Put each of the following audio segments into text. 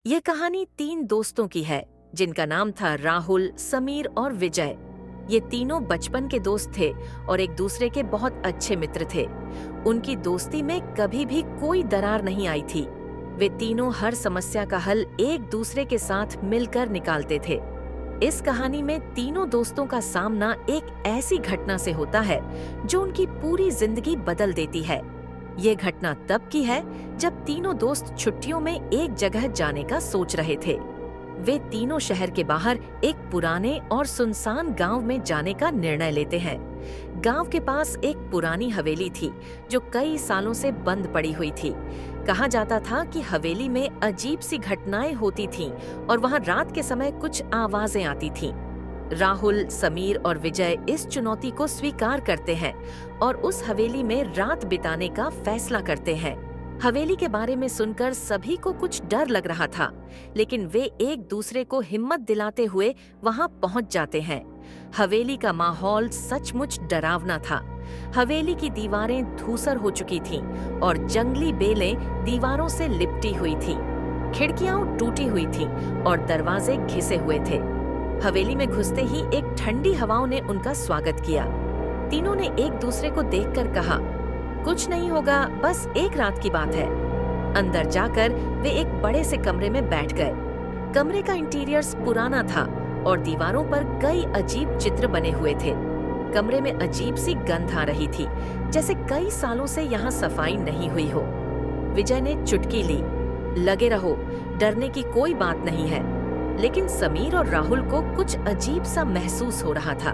ये कहानी तीन दोस्तों की है जिनका नाम था राहुल, समीर और विजय। ये तीनों बचपन के दोस्त थे और एक दूसरे के बहुत अच्छे मित्र थे। उनकी दोस्ती में कभी भी कोई दरार नहीं आई थी। वे तीनों हर समस्या का हल एक दूसरे के साथ मिलकर निकालते थे। इस कहानी में तीनों दोस्तों का सामना एक ऐसी घटना से होता है जो उनकी पूरी जिंदगी बदल देती है। ये घटना तब की है जब तीनों दोस्त छुट्टियों में एक जगह जाने का सोच रहे थे। वे तीनों शहर के बाहर एक पुराने और सुनसान गांव में जाने का निर्णय लेते हैं। गांव के पास एक पुरानी हवेली थी जो कई सालों से बंद पड़ी हुई थी। कहा जाता था कि हवेली में अजीब सी घटनाएं होती थीं और वहां रात के समय कुछ आवाजें आती थीं। राहुल, समीर और विजय इस चुनौती को स्वीकार करते हैं और उस हवेली में रात बिताने का फैसला करते हैं। हवेली के बारे में सुनकर सभी को कुछ डर लग रहा था, लेकिन वे एक दूसरे को हिम्मत दिलाते हुए वहां पहुंच जाते हैं। हवेली का माहौल सचमुच डरावना था। हवेली की दीवारें धूसर हो चुकी थीं और जंगली बेलें दीवारों से लिपटी हुई थीं। खिड़कियां टूटी हुई थीं और दरवाजे घिसे हुए थे। हवेली में घुसते ही एक ठंडी हवाओं ने उनका स्वागत किया। तीनों ने एक दूसरे को देखकर कहा, कुछ नहीं होगा, बस एक रात की बात है। अंदर जाकर वे एक बड़े से कमरे में बैठ गए। कमरे का इंटीरियर्स पुराना था और दीवारों पर कई अजीब चित्र बने हुए थे। कमरे में अजीब सी गंध आ रही थी, जैसे कई सालों से यहाँ सफाई नहीं हुई हो। विजय ने चुटकी ली, लगे रहो, डरने की कोई बात नहीं है। लेकिन समीर और राहुल को कुछ अजीब सा महसूस हो रहा था।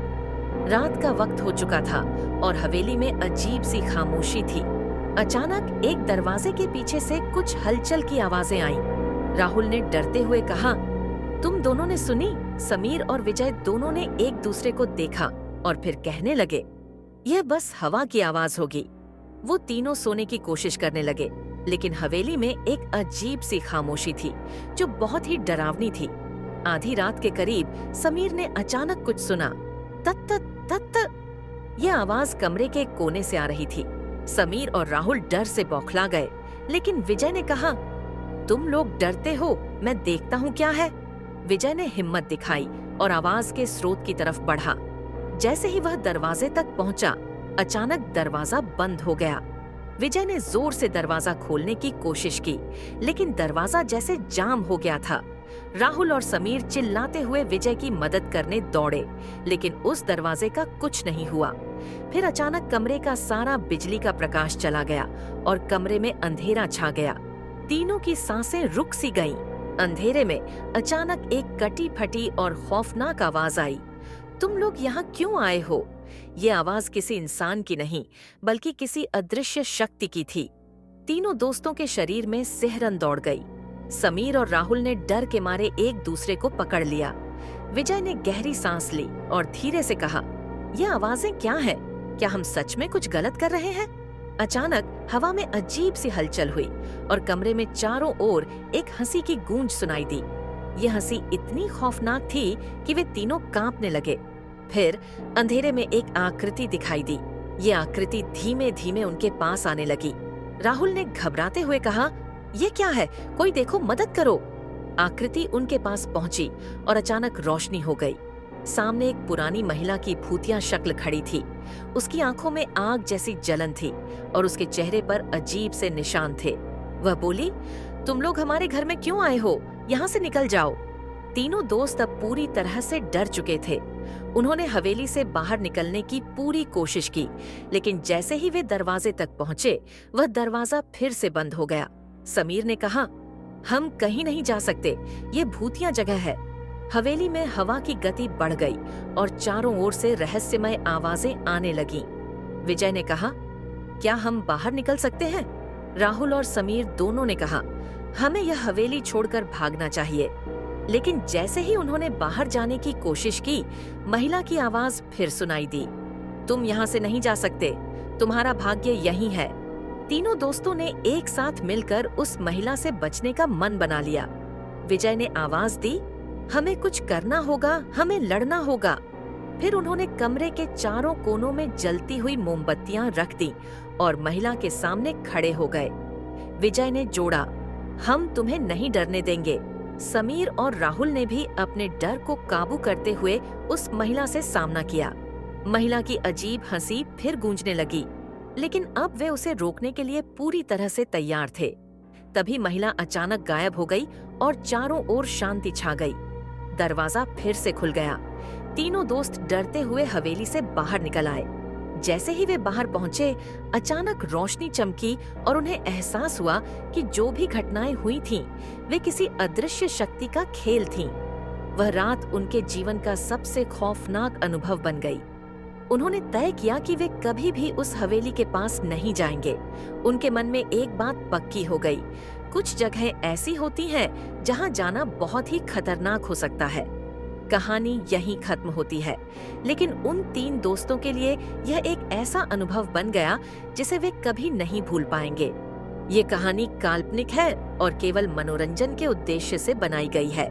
रात का वक्त हो चुका था और हवेली में अजीब सी खामोशी थी। अचानक एक दरवाजे के पीछे से कुछ हलचल की आवाजें आईं। राहुल ने डरते हुए कहा, तुम दोनों ने सुनी? समीर और विजय दोनों ने एक दूसरे को देखा और फिर कहने लगे, यह बस हवा की आवाज होगी। वो तीनों सोने की कोशिश करने लगे, लेकिन हवेली में एक अजीब सी खामोशी थी जो बहुत ही डरावनी थी। आधी रात के करीब समीर ने अचानक कुछ सुना, तत तत तत तत। यह आवाज कमरे के कोने से आ रही थी। समीर और राहुल डर से बौखला गए, लेकिन विजय ने कहा, तुम लोग डरते हो, मैं देखता हूँ क्या है। विजय ने हिम्मत दिखाई और आवाज के स्रोत की तरफ बढ़ा। जैसे ही वह दरवाजे तक पहुंचा, अचानक दरवाजा बंद हो गया। विजय ने जोर से दरवाजा खोलने की कोशिश की, लेकिन दरवाजा जैसे जाम हो गया था। राहुल और समीर चिल्लाते हुए विजय की मदद करने दौड़े, लेकिन उस दरवाजे का कुछ नहीं हुआ। फिर अचानक कमरे का सारा बिजली का प्रकाश चला गया और कमरे में अंधेरा छा गया। तीनों की सांसें रुक सी गईं। अंधेरे में अचानक एक कटी फटी और खौफनाक आवाज आई, तुम लोग यहाँ क्यों आए हो? ये आवाज किसी इंसान की नहीं, बल्कि किसी अदृश्य शक्ति की थी। तीनों दोस्तों के शरीर में सिहरन दौड़ गई। समीर और राहुल ने डर के मारे एक दूसरे को पकड़ लिया। विजय ने गहरी सांस ली और धीरे से कहा, ये आवाजें क्या हैं? क्या हम सच में कुछ गलत कर रहे हैं? अचानक हवा में अजीब सी हलचल हुई और कमरे में चारों ओर एक हंसी की गूंज सुनाई दी। ये हंसी इतनी खौफनाक थी कि वे तीनों कांपने लगे। फिर अंधेरे में एक आकृति दिखाई दी। ये आकृति धीमे धीमे उनके पास आने लगी। राहुल ने घबराते हुए कहा, ये क्या है? कोई देखो, मदद करो। आकृति उनके पास पहुंची और अचानक रोशनी हो गई। सामने एक पुरानी महिला की भूतिया शक्ल खड़ी थी। उसकी आंखों में आग जैसी जलन थी और उसके चेहरे पर अजीब से निशान थे। वह बोली, तुम लोग हमारे घर में क्यों आए हो? यहाँ से निकल जाओ। तीनों दोस्त अब पूरी तरह से डर चुके थे। उन्होंने हवेली से बाहर निकलने की पूरी कोशिश की, लेकिन जैसे ही वे दरवाजे तक पहुंचे, वह दरवाजा फिर से बंद हो गया। समीर ने कहा, हम कहीं नहीं जा सकते, ये भूतिया जगह है। हवेली में हवा की गति बढ़ गई और चारों ओर से रहस्यमय आवाजें आने लगीं। विजय ने कहा, क्या हम बाहर निकल सकते हैं? राहुल और समीर दोनों ने कहा, हमें यह हवेली छोड़कर भागना चाहिए। लेकिन जैसे ही उन्होंने बाहर जाने की कोशिश की, महिला की आवाज फिर सुनाई दी, तुम यहाँ से नहीं जा सकते, तुम्हारा भाग्य यहीं है। तीनों दोस्तों ने एक साथ मिलकर उस महिला से बचने का मन बना लिया। विजय ने आवाज दी, हमें कुछ करना होगा, हमें लड़ना होगा। फिर उन्होंने कमरे के चारों कोनों में जलती हुई मोमबत्तियां रख दी और महिला के सामने खड़े हो गए। विजय ने जोड़ा, हम तुम्हें नहीं डरने देंगे। समीर और राहुल ने भी अपने डर को काबू करते हुए उस महिला से सामना किया। महिला की अजीब हंसी फिर गूंजने लगी, लेकिन अब वे उसे रोकने के लिए पूरी तरह से तैयार थे। तभी महिला अचानक गायब हो गई और चारों ओर शांति छा गई। दरवाजा फिर से खुल गया। तीनों दोस्त डरते हुए हवेली से बाहर निकल आए। जैसे ही वे बाहर पहुंचे, अचानक रोशनी चमकी और उन्हें एहसास हुआ कि जो भी घटनाएं हुई थीं, वे किसी अदृश्य शक्ति का खेल थीं। वह रात उनके जीवन का सबसे खौफनाक अनुभव बन गई। उन्होंने तय किया कि वे कभी भी उस हवेली के पास नहीं जाएंगे। उनके मन में एक बात पक्की हो गई, कुछ जगहें ऐसी होती हैं जहां जाना बहुत ही खतरनाक हो सकता है। कहानी यहीं खत्म होती है, लेकिन उन 3 दोस्तों के लिए यह एक ऐसा अनुभव बन गया जिसे वे कभी नहीं भूल पाएंगे। ये कहानी काल्पनिक है और केवल मनोरंजन के उद्देश्य से बनाई गई है।